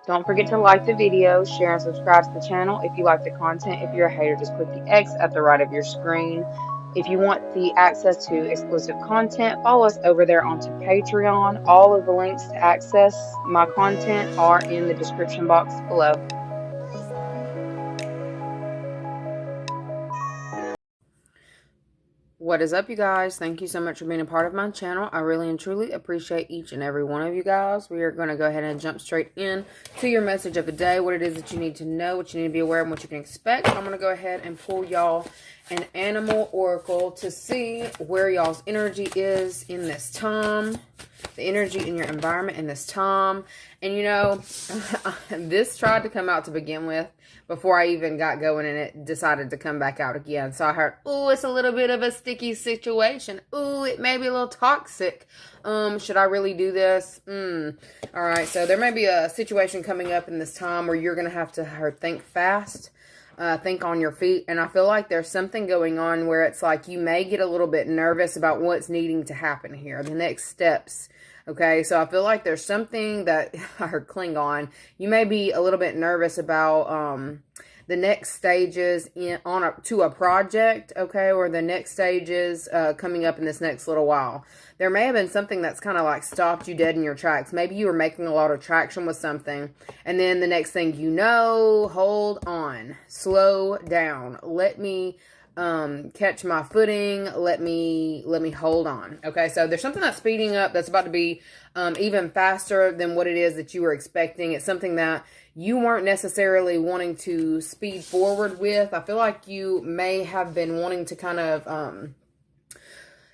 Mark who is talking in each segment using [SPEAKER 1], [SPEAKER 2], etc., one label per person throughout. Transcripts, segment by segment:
[SPEAKER 1] Don't forget to like the video, share and subscribe to the channel if you like the content. If you're a hater, just click the X at the right of your screen. If you want the access to exclusive content, follow us over there onto Patreon. All of the links to access my content are in the description box below. What is up, you guys? Thank you so much for being a part of my channel. I really and truly appreciate each and every one of you guys. We are going to go ahead and jump straight in to your message of the day, what it is that you need to know, what you need to be aware of, and what you can expect. I'm going to go ahead and pull y'all an animal oracle to see where y'all's energy is in this time, the energy in your environment in this time. And you know, this tried to come out to begin with before I even got going, and it decided to come back out again. So I heard, ooh, it's a little bit of a sticky situation. Ooh, it may be a little toxic. Should I really do this? All right, so there may be a situation coming up in this time where you're going to have to think fast. Think on your feet. And I feel like there's something going on where it's like you may get a little bit nervous about what's needing to happen here, the next steps. Okay, so I feel like there's something that I heard Klingon. You may be a little bit nervous about the next stages to a project, okay, or the next stages coming up in this next little while. There may have been something that's kind of like stopped you dead in your tracks. Maybe you were making a lot of traction with something, and then the next thing you know, hold on, slow down, let me catch my footing, let me hold on. Okay, so there's something that's speeding up, that's about to be even faster than what it is that you were expecting. It's something that you weren't necessarily wanting to speed forward with. I feel like you may have been wanting to kind of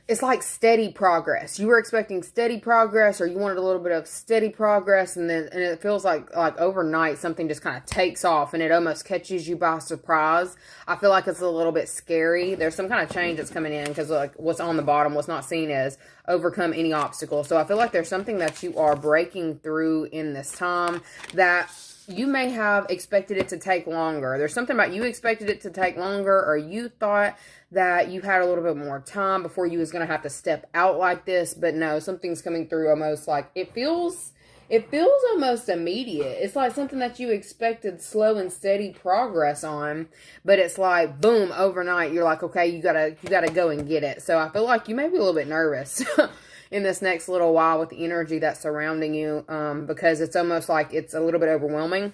[SPEAKER 1] it's like steady progress. You were expecting steady progress, or you wanted a little bit of steady progress, and it feels like overnight something just kind of takes off and it almost catches you by surprise. I feel like it's a little bit scary. There's some kind of change that's coming in, because like what's on the bottom, what's not seen as overcome any obstacle. So I feel like there's something that you are breaking through in this time that you may have expected it to take longer. There's something about you expected it to take longer, or you thought that you had a little bit more time before you was going to have to step out like this. But no, something's coming through almost like it feels almost immediate. It's like something that you expected slow and steady progress on, but it's like boom, overnight you're like, okay, you gotta go and get it. So I feel like you may be a little bit nervous in this next little while with the energy that's surrounding you, because it's almost like it's a little bit overwhelming.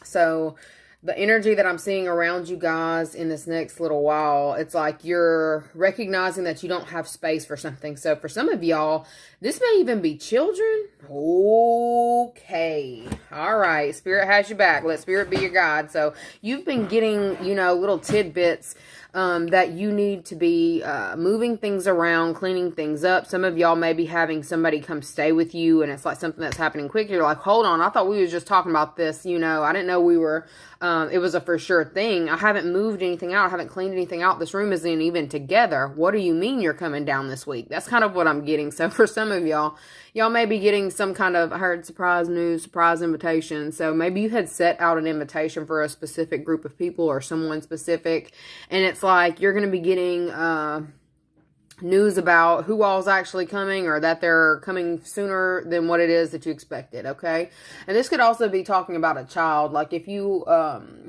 [SPEAKER 1] So the energy that I'm seeing around you guys in this next little while, it's like you're recognizing that you don't have space for something. So for some of y'all, this may even be children. Okay. All right. Spirit has you back. Let Spirit be your guide. So you've been getting, little tidbits that you need to be moving things around, cleaning things up. Some of y'all may be having somebody come stay with you, and it's like something that's happening quick. You're like, hold on, I thought we was just talking about this. I didn't know we were, it was a for sure thing. I haven't moved anything out. I haven't cleaned anything out. This room isn't even together. What do you mean you're coming down this week? That's kind of what I'm getting. So for some of y'all may be getting some kind of, I heard surprise news, surprise invitation. So maybe you had set out an invitation for a specific group of people or someone specific, and it's like you're going to be getting news about who all's actually coming, or that they're coming sooner than what it is that you expected. Okay, and this could also be talking about a child. Like if you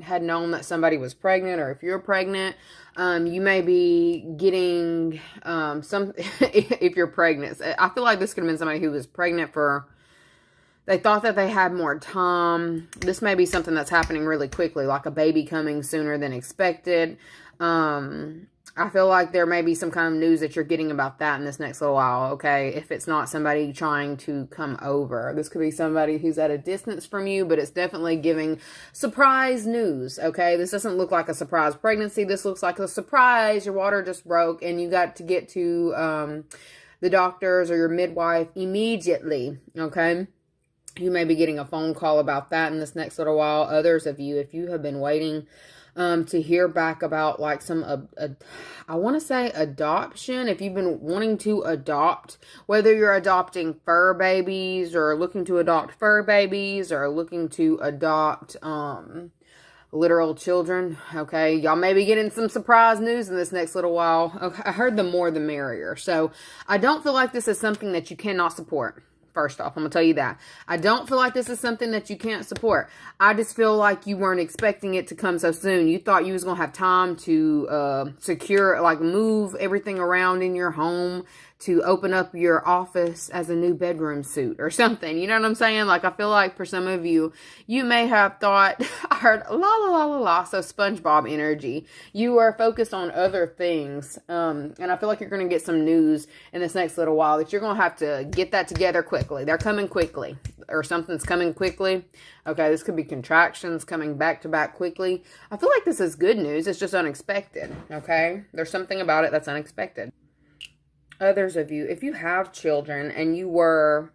[SPEAKER 1] had known that somebody was pregnant, or if you're pregnant, you may be getting some if you're pregnant. I feel like this could have been somebody who was pregnant they thought that they had more time. This may be something that's happening really quickly, like a baby coming sooner than expected. I feel like there may be some kind of news that you're getting about that in this next little while, okay? If it's not somebody trying to come over. This could be somebody who's at a distance from you, but it's definitely giving surprise news, okay? This doesn't look like a surprise pregnancy. This looks like a surprise. Your water just broke and you got to get to the doctors or your midwife immediately, okay? You may be getting a phone call about that in this next little while. Others of you, if you have been waiting to hear back about like some, I want to say adoption. If you've been wanting to adopt, whether you're adopting fur babies or looking to adopt fur babies or looking to adopt literal children, okay, y'all may be getting some surprise news in this next little while. Okay, I heard the more the merrier. So I don't feel like this is something that you cannot support. First off, I'm going to tell you that. I don't feel like this is something that you can't support. I just feel like you weren't expecting it to come so soon. You thought you was going to have time to secure, like move everything around in your home, to open up your office as a new bedroom suite or something. You know what I'm saying? Like, I feel like for some of you, you may have thought, I heard la la la la la, so SpongeBob energy. You are focused on other things. And I feel like you're going to get some news in this next little while that you're going to have to get that together quickly. They're coming quickly, or something's coming quickly. Okay, this could be contractions coming back to back quickly. I feel like this is good news. It's just unexpected. Okay, there's something about it that's unexpected. Others of you, if you have children and you were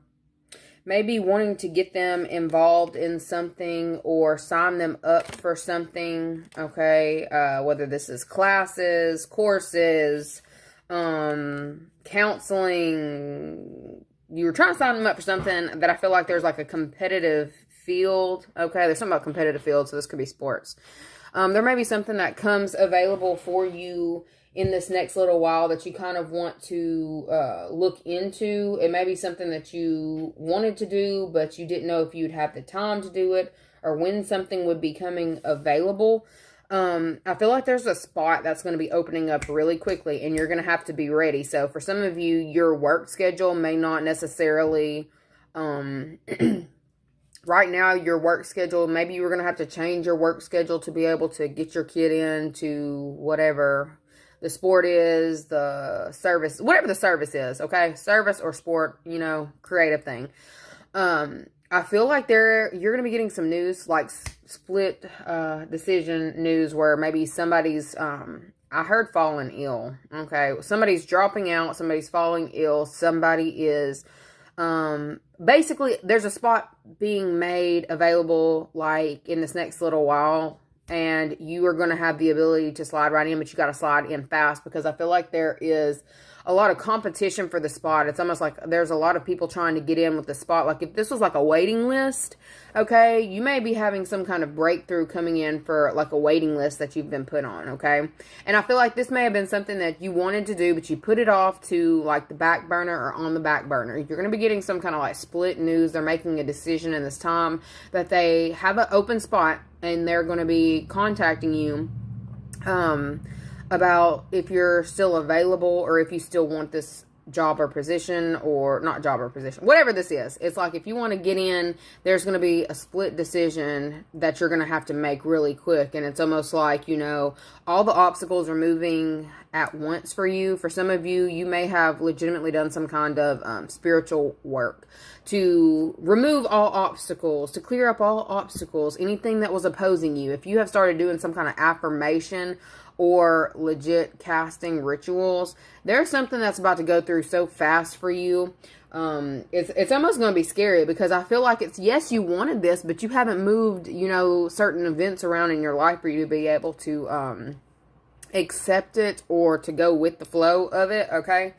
[SPEAKER 1] maybe wanting to get them involved in something or sign them up for something, okay, whether this is classes, courses, counseling, you were trying to sign them up for something that I feel like there's like a competitive field, okay, there's something about competitive field, so this could be sports. There may be something that comes available for you in this next little while that you kind of want to look into. It may be something that you wanted to do, but you didn't know if you'd have the time to do it or when something would be coming available. I feel like there's a spot that's going to be opening up really quickly and you're going to have to be ready. So for some of you, your work schedule may not necessarily... right now, your work schedule, maybe you're going to have to change your work schedule to be able to get your kid into whatever the sport is, the service, whatever the service is, okay? Service or sport, you know, creative thing. I feel like you're going to be getting some news, like split decision news where maybe somebody's, I heard falling ill, okay? Somebody's dropping out, somebody's falling ill, somebody is, basically, there's a spot being made available, like, in this next little while, and you are going to have the ability to slide right in, but you got to slide in fast, because I feel like there is a lot of competition for the spot. It's almost like there's a lot of people trying to get in with the spot. Like, if this was like a waiting list, okay, you may be having some kind of breakthrough coming in for like a waiting list that you've been put on, okay? And I feel like this may have been something that you wanted to do, but you put it off to like the back burner or on the back burner. You're going to be getting some kind of like split news. They're making a decision in this time that they have an open spot and they're going to be contacting you, about if you're still available or if you still want this job or position, or not job or position, whatever this is. It's like if you want to get in, there's going to be a split decision that you're going to have to make really quick. And it's almost like, you know, all the obstacles are moving at once for you. For some of you, you may have legitimately done some kind of spiritual work to remove all obstacles, to clear up all obstacles, anything that was opposing you. If you have started doing some kind of affirmation or legit casting rituals, there's something that's about to go through so fast for you. It's almost going to be scary, because I feel like it's, yes, you wanted this, but you haven't moved, you know, certain events around in your life for you to be able to accept it or to go with the flow of it, okay?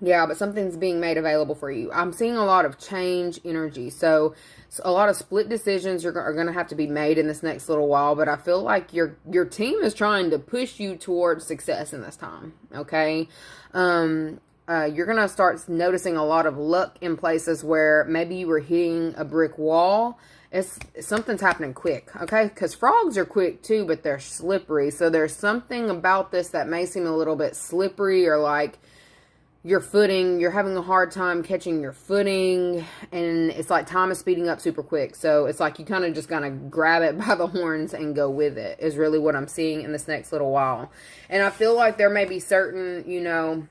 [SPEAKER 1] Yeah, but something's being made available for you. I'm seeing a lot of change energy. So a lot of split decisions are going to have to be made in this next little while. But I feel like your team is trying to push you towards success in this time. Okay. You're going to start noticing a lot of luck in places where maybe you were hitting a brick wall. Something's happening quick, okay? Because frogs are quick too, but they're slippery. So there's something about this that may seem a little bit slippery, or like your footing, you're having a hard time catching your footing, and it's like time is speeding up super quick. So it's like you kind of just gotta grab it by the horns and go with it, is really what I'm seeing in this next little while. And I feel like there may be certain, you know,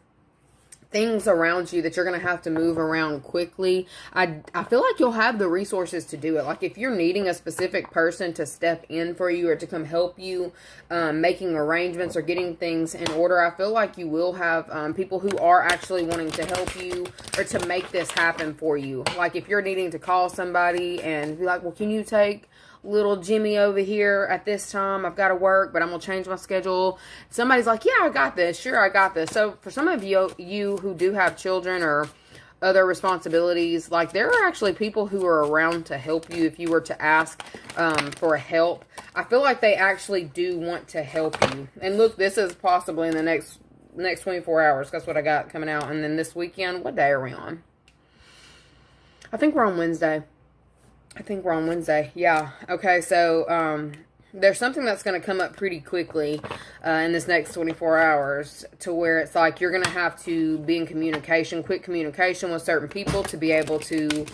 [SPEAKER 1] things around you that you're going to have to move around quickly. I feel like you'll have the resources to do it. Like if you're needing a specific person to step in for you or to come help you, making arrangements or getting things in order, I feel like you will have people who are actually wanting to help you or to make this happen for you. Like if you're needing to call somebody and be like, well, can you take little Jimmy over here at this time? I've got to work, but I'm going to change my schedule. Somebody's like, yeah, I got this. Sure, I got this. So for some of you who do have children or other responsibilities, like there are actually people who are around to help you if you were to ask for help. I feel like they actually do want to help you. And look, this is possibly in the next next 24 hours. That's what I got coming out. And then this weekend, what day are we on? I think we're on Wednesday. Yeah. Okay, so there's something that's going to come up pretty quickly in this next 24 hours to where it's like you're going to have to be in communication, quick communication with certain people to be able to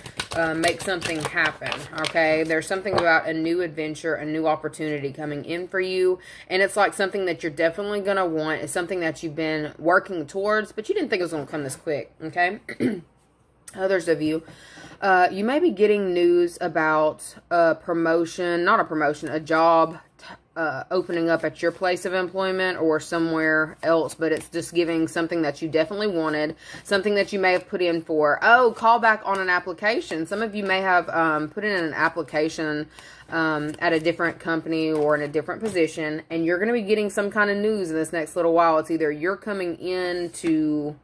[SPEAKER 1] make something happen, okay? There's something about a new adventure, a new opportunity coming in for you, and it's like something that you're definitely going to want. It's something that you've been working towards, but you didn't think it was going to come this quick, okay? Others of you, you may be getting news about a promotion, a job opening up at your place of employment or somewhere else, but it's just giving something that you definitely wanted, something that you may have put in for. Oh, call back on an application. Some of you may have put in an application at a different company or in a different position, and you're going to be getting some kind of news in this next little while. It's either you're coming in to...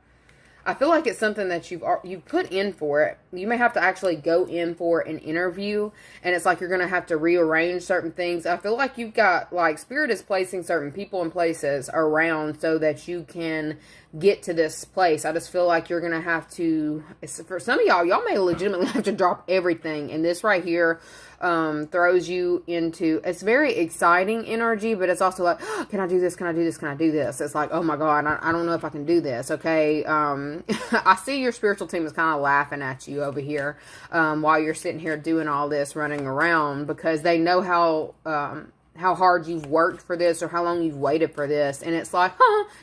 [SPEAKER 1] I feel like it's something that you've put in for it. You may have to actually go in for an interview, and it's like you're going to have to rearrange certain things. I feel like you've got, like, Spirit is placing certain people and places around so that you can get to this place. I just feel like you're going to have to, for some of y'all may legitimately have to drop everything. And this right here throws you into, it's very exciting energy, but it's also like, oh, can I do this? Can I do this? Can I do this? It's like, oh my God, I don't know if I can do this. Okay. I see your spiritual team is kind of laughing at you over here while you're sitting here doing all this, running around, because they know how hard you've worked for this or how long you've waited for this. And it's like,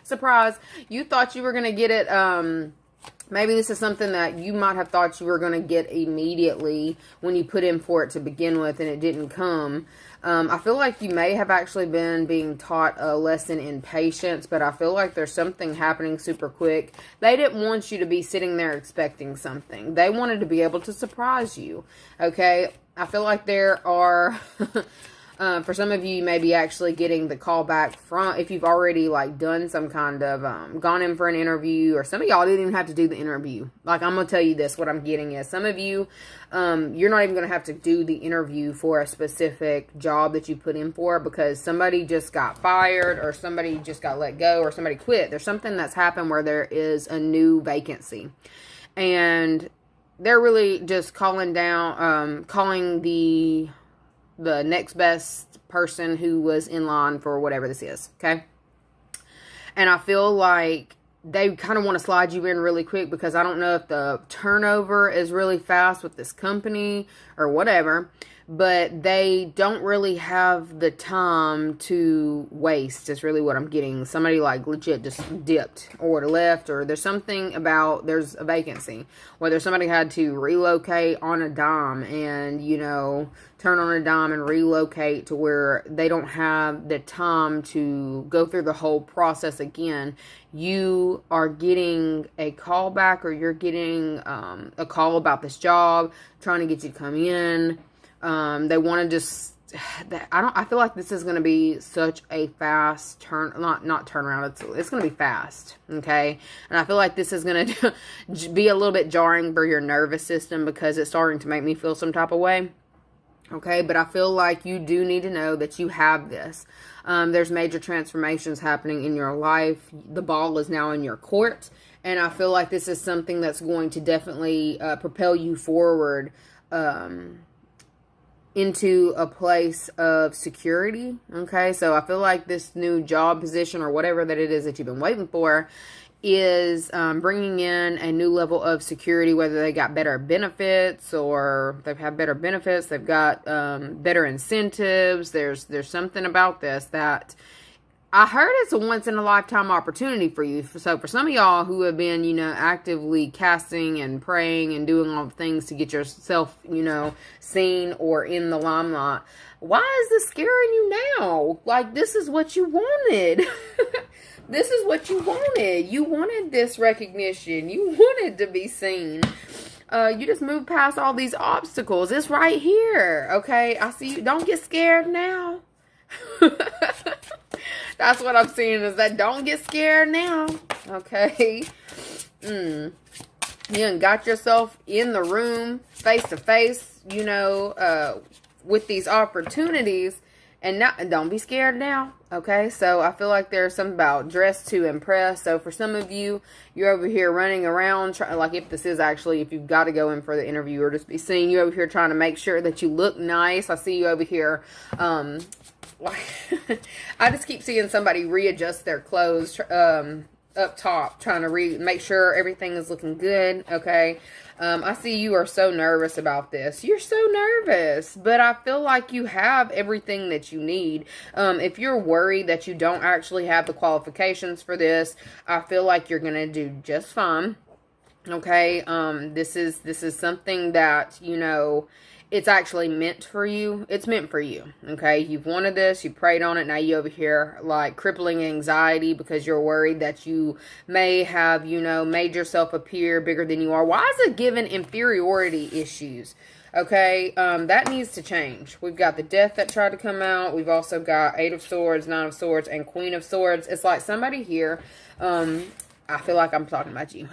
[SPEAKER 1] surprise, you thought you were going to get it. Maybe this is something that you might have thought you were going to get immediately when you put in for it to begin with and it didn't come. I feel like you may have actually been being taught a lesson in patience, but I feel like there's something happening super quick. They didn't want you to be sitting there expecting something. They wanted to be able to surprise you. Okay. I feel like there are... for some of you, you may be actually getting the call back from, if you've already, like, done some kind of, gone in for an interview, or some of y'all didn't even have to do the interview. Like, I'm going to tell you this, what I'm getting is, some of you, you're not even going to have to do the interview for a specific job that you put in for, because somebody just got fired, or somebody just got let go, or somebody quit. There's something that's happened where there is a new vacancy. And they're really just calling the next best person who was in line for whatever this is, okay? And I feel like they kind of want to slide you in really quick, because I don't know if the turnover is really fast with this company or whatever, but they don't really have the time to waste, is really what I'm getting. Somebody, like, legit just dipped or left, or there's something about, there's a vacancy, whether somebody had to relocate on a dime and, you know, turn on a dime and relocate to where they don't have the time to go through the whole process again. You are getting a call back, or you're getting a call about this job, trying to get you to come in. They want to just, I feel like this is going to be such a fast not turnaround. It's going to be fast. Okay. And I feel like this is going to be a little bit jarring for your nervous system, because it's starting to make me feel some type of way. Okay. But I feel like you do need to know that you have this. There's major transformations happening in your life. The ball is now in your court. And I feel like this is something that's going to definitely propel you forward, into a place of security. Okay, so I feel like this new job position, or whatever that it is that you've been waiting for, is bringing in a new level of security, whether they got better benefits, or they've had better benefits, they've got better incentives. There's something about this that I heard it's a once-in-a-lifetime opportunity for you. So for some of y'all who have been, you know, actively casting and praying and doing all the things to get yourself, you know, seen or in the limelight, why is this scaring you now? Like, this is what you wanted. This is what you wanted. You wanted this recognition. You wanted to be seen. You just moved past all these obstacles. It's right here. Okay, I see you. Don't get scared now. That's what I'm seeing, is that don't get scared now. Okay. You done got yourself in the room face to face, you know, with these opportunities. And don't be scared now, okay? So I feel like there's something about dress to impress. So for some of you, you're over here running around, like if this is actually, if you've got to go in for the interview or just be seen, you over here trying to make sure that you look nice. I see you over here, I just keep seeing somebody readjust their clothes up top, trying to make sure everything is looking good, okay? I see you are so nervous about this. You're so nervous, but I feel like you have everything that you need. If you're worried that you don't actually have the qualifications for this, I feel like you're going to do just fine. Okay. This is something that, you know, it's actually meant for you. It's meant for you. Okay. You've wanted this. You prayed on it. Now you over here like crippling anxiety because you're worried that you may have, you know, made yourself appear bigger than you are. Why is it given inferiority issues? Okay. That needs to change. We've got the Death that tried to come out. We've also got 8 of Swords, 9 of Swords, and Queen of Swords. It's like somebody here, I feel like I'm talking about you.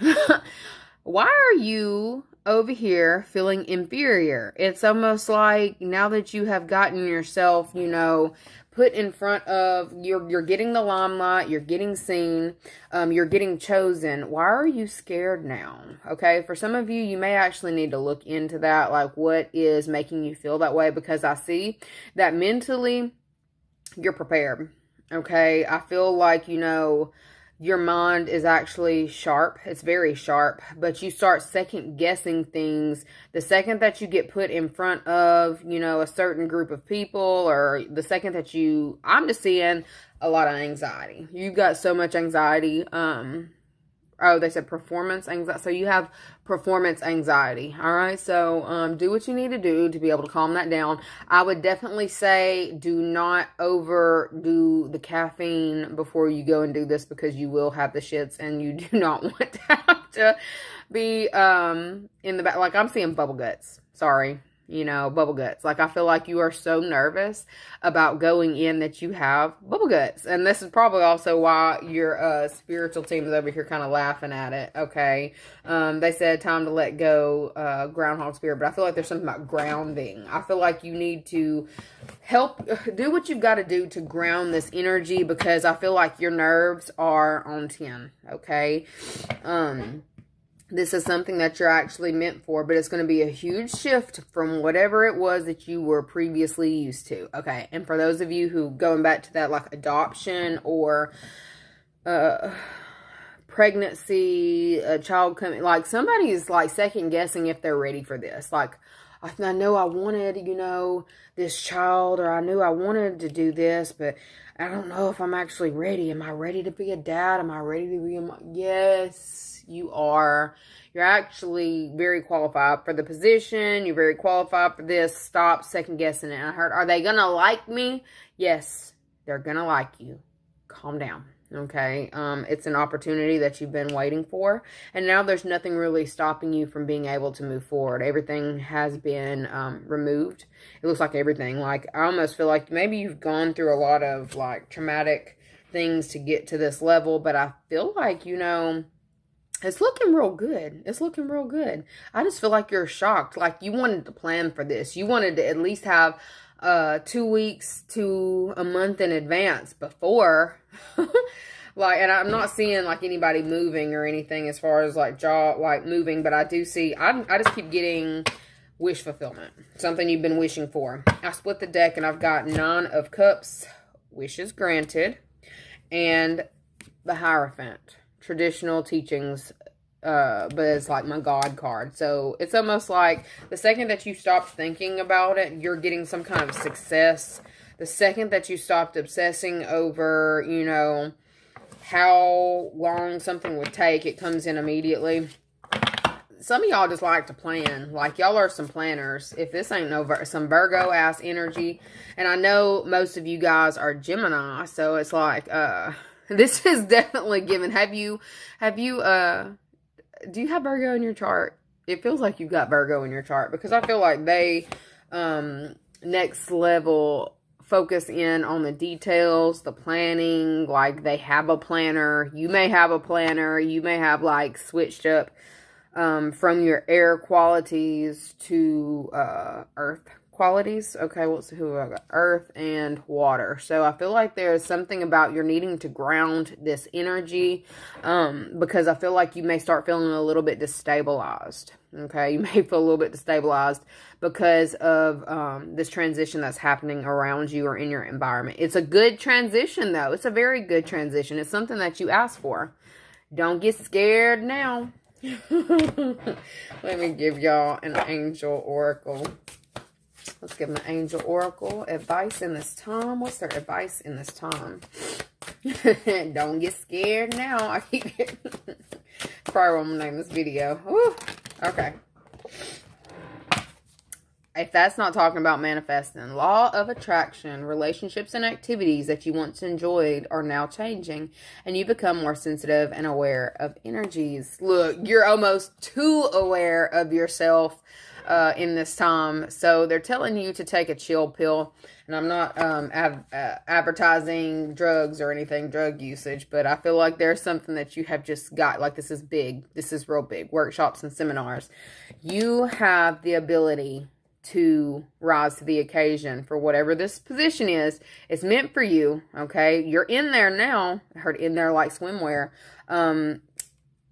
[SPEAKER 1] Why are you over here feeling inferior? It's almost like now that you have gotten yourself, you know, put in front of, you're getting the limelight, you're getting seen, you're getting chosen. Why are you scared now? Okay, for some of you, you may actually need to look into that, like what is making you feel that way, because I see that mentally you're prepared. Okay, I feel like, you know, your mind is actually sharp. It's very sharp, but you start second guessing things the second that you get put in front of, you know, a certain group of people, or the second that I'm just seeing a lot of anxiety. You've got so much anxiety. Oh, they said performance anxiety. So you have performance anxiety. All right. So, do what you need to do to be able to calm that down. I would definitely say do not overdo the caffeine before you go and do this, because you will have the shits and you do not want to have to be, in the back. Like I'm seeing bubble guts. Sorry. You know, bubble guts. Like, I feel like you are so nervous about going in that you have bubble guts. And this is probably also why your spiritual team is over here kind of laughing at it, okay? They said time to let go, groundhog spirit. But I feel like there's something about grounding. I feel like you need to do what you've got to do to ground this energy, because I feel like your nerves are on 10, okay? This is something that you're actually meant for, but it's going to be a huge shift from whatever it was that you were previously used to. Okay. And for those of you who going back to that, like adoption or, pregnancy, a child coming, like somebody's like second guessing if they're ready for this. Like, I know I wanted, you know, this child, or I knew I wanted to do this, but I don't know if I'm actually ready. Am I ready to be a dad? Am I ready to be a mom? Yes, you are. You're actually very qualified for the position. You're very qualified for this. Stop second guessing it. I heard, are they going to like me? Yes, they're going to like you. Calm down. Okay, it's an opportunity that you've been waiting for, and now there's nothing really stopping you from being able to move forward. Everything has been removed. It looks like everything. Like, I almost feel like maybe you've gone through a lot of like traumatic things to get to this level, but I feel like, you know, it's looking real good. It's looking real good. I just feel like you're shocked. Like, you wanted to plan for this. You wanted to at least have 2 weeks to a month in advance before. Like, and I'm not seeing like anybody moving or anything as far as like moving, but I do see, I just keep getting wish fulfillment. Something you've been wishing for. I split the deck and I've got 9 of Cups, wishes granted, and the Hierophant, traditional teachings, but it's like my God card. So it's almost like the second that you stop thinking about it, you're getting some kind of success. The second that you stopped obsessing over, you know, how long something would take, it comes in immediately. Some of y'all just like to plan. Like, y'all are some planners. If this ain't some Virgo ass energy, and I know most of you guys are Gemini, so it's like, this is definitely given. Do you have Virgo in your chart? It feels like you've got Virgo in your chart, because I feel like they, next level, focus in on the details, the planning. Like, they have a planner. You may have a planner. You may have like switched up from your air qualities to earth qualities. Okay, who have I got? Earth and water. So I feel like there's something about you're needing to ground this energy, because I feel like you may start feeling a little bit destabilized. Okay, you may feel a little bit destabilized because of this transition that's happening around you or in your environment. It's a good transition, though. It's a very good transition. It's something that you asked for. Don't get scared now. Let me give y'all an angel oracle. Let's give them an angel oracle advice in this time. What's their advice in this time? Don't get scared now. I keep getting... Probably what I'm going to name this video. Woo. Okay. If that's not talking about manifesting, law of attraction, relationships and activities that you once enjoyed are now changing, and you become more sensitive and aware of energies. Look, you're almost too aware of yourself in this time. So they're telling you to take a chill pill, and I'm not advertising drugs or anything, drug usage, but I feel like there's something that you have just got, like this is big, this is real big, workshops and seminars. You have the ability to rise to the occasion for whatever this position is. It's meant for you, okay? You're in there now. I heard in there like swimwear.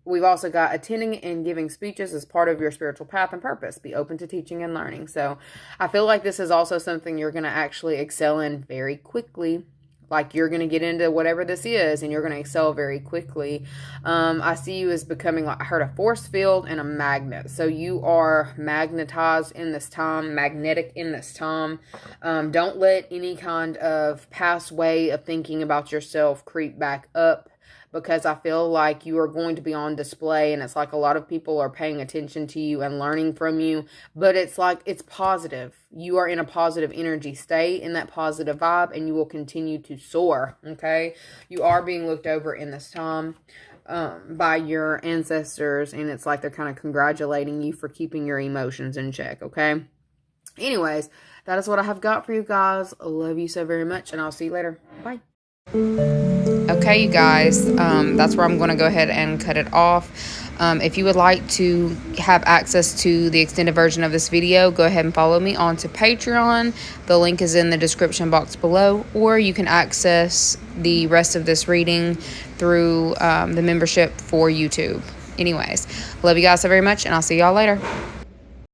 [SPEAKER 1] We've also got attending and giving speeches as part of your spiritual path and purpose. Be open to teaching and learning. So I feel like this is also something you're going to actually excel in very quickly. Like you're going to get into whatever this is and you're going to excel very quickly. I see you as becoming, like I heard, a force field and a magnet. So you are magnetized in this time, magnetic in this time. Don't let any kind of past way of thinking about yourself creep back up, because I feel like you are going to be on display, and it's like a lot of people are paying attention to you and learning from you, but it's like, it's positive. You are in a positive energy. Stay in that positive vibe and you will continue to soar, okay? You are being looked over in this time by your ancestors, and it's like they're kind of congratulating you for keeping your emotions in check, okay? Anyways, that is what I have got for you guys. I love you so very much, and I'll see you later. Bye. Okay, you guys, that's where I'm going to go ahead and cut it off. If you would like to have access to the extended version of this video, go ahead and follow me onto Patreon. The link is in the description box below, or you can access the rest of this reading through the membership for YouTube. Anyways, love you guys so very much, and I'll see y'all later.